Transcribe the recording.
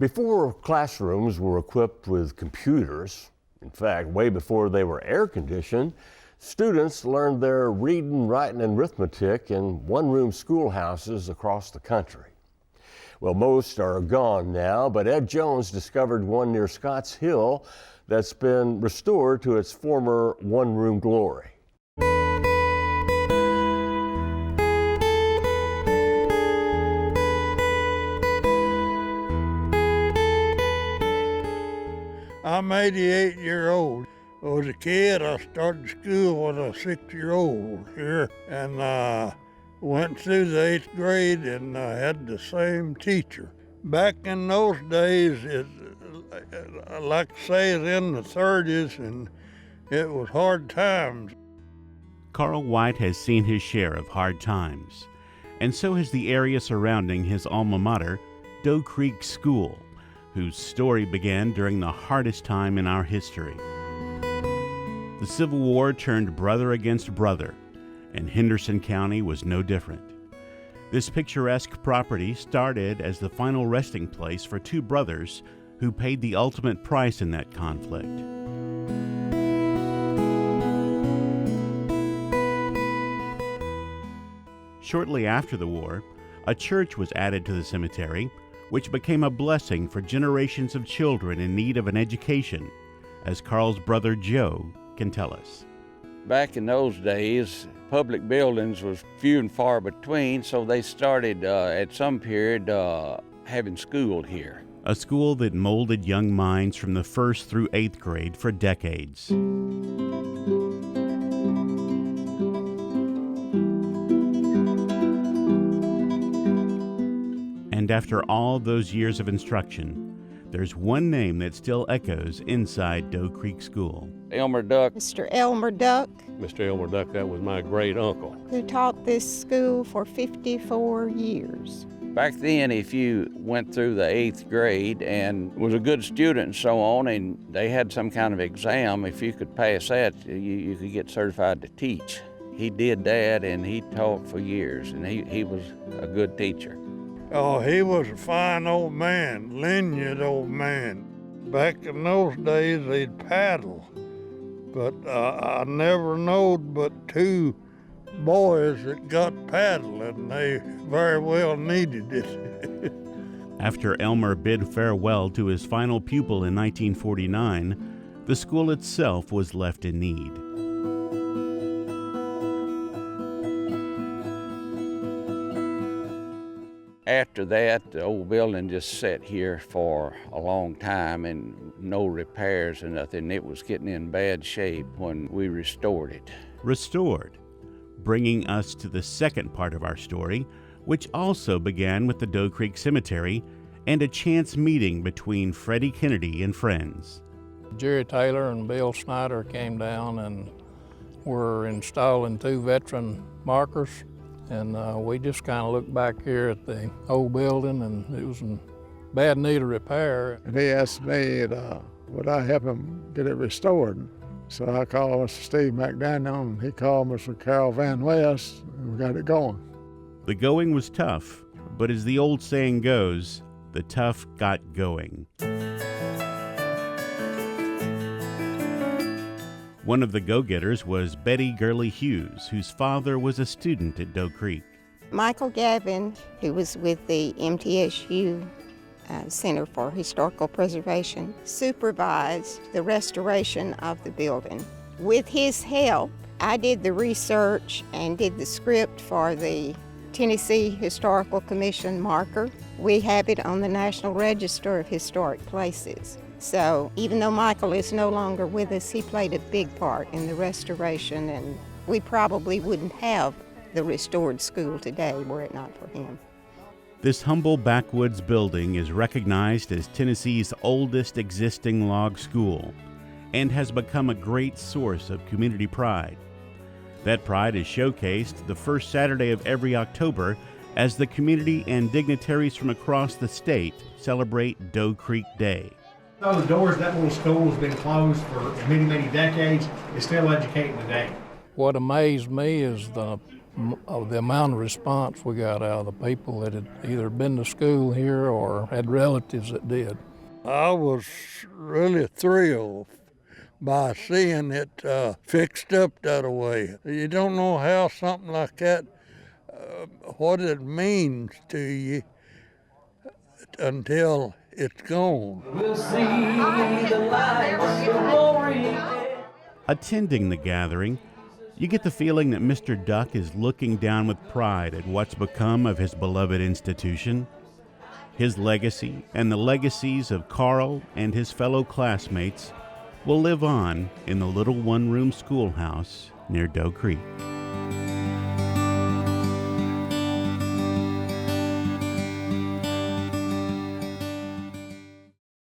Before classrooms were equipped with computers, in fact, way before they were air-conditioned, students learned their reading, writing, and arithmetic in one-room schoolhouses across the country. Well, most are gone now, but Ed Jones discovered one near Scotts Hill that's been restored to its former one-room glory. I'm 88-year-old. I was a kid. I started school when I was 6-year-old here, and went through the 8th grade, and I had the same teacher. Back in those days, like I say, it's in the 30s, and it was hard times. Carl White has seen his share of hard times, and so has the area surrounding his alma mater, Doe Creek School, whose story began during the hardest time in our history. The Civil War turned brother against brother, and Henderson County was no different. This picturesque property started as the final resting place for two brothers who paid the ultimate price in that conflict. Shortly after the war, a church was added to the cemetery, which became a blessing for generations of children in need of an education, as Carl's brother Joe can tell us. Back in those days, public buildings was few and far between, so they started at some period having school here. A school that molded young minds from the 1st through 8th grade for decades. And after all those years of instruction, there's one name that still echoes inside Doe Creek School. Elmer Duck. Mr. Elmer Duck. Mr. Elmer Duck, that was my great uncle. Who taught this school for 54 years. Back then, if you went through the 8th grade and was a good student and so on, and they had some kind of exam, if you could pass that, you could get certified to teach. He did that, and he taught for years, and he was a good teacher. Oh, he was a fine old man, linear old man. Back in those days, they'd paddle, but I never knowed but 2 boys that got paddling. They very well needed it. After Elmer bid farewell to his final pupil in 1949, the school itself was left in need. After that, the old building just sat here for a long time and no repairs or nothing. It was getting in bad shape when we restored it. Restored, bringing us to the second part of our story, which also began with the Doe Creek Cemetery and a chance meeting between Freddie Kennedy and friends. Jerry Taylor and Bill Snyder came down and were installing 2 veteran markers. And we just kind of looked back here at the old building, and it was in bad need of repair. And he asked me, would I help him get it restored? So I called Mr. Steve McDaniel, and he called Mr. Carol Van West, and we got it going. The going was tough, but as the old saying goes, the tough got going. One of the go-getters was Betty Gurley Hughes, whose father was a student at Doe Creek. Michael Gavin, who was with the MTSU Center for Historical Preservation, supervised the restoration of the building. With his help, I did the research and did the script for the Tennessee Historical Commission marker. We have it on the National Register of Historic Places. So even though Michael is no longer with us, he played a big part in the restoration, and we probably wouldn't have the restored school today were it not for him. This humble backwoods building is recognized as Tennessee's oldest existing log school and has become a great source of community pride. That pride is showcased the first Saturday of every October as the community and dignitaries from across the state celebrate Doe Creek Day. The doors of that little school has been closed for many, many decades. It's still educating today. What amazed me is the of the amount of response we got out of the people that had either been to school here or had relatives that did. I was really thrilled by seeing it fixed up that way. You don't know how something like that, what it means to you until it's gone. We'll see the lights of glory. Attending the gathering, you get the feeling that Mr. Duck is looking down with pride at what's become of his beloved institution. His legacy and the legacies of Carl and his fellow classmates will live on in the little one-room schoolhouse near Doe Creek.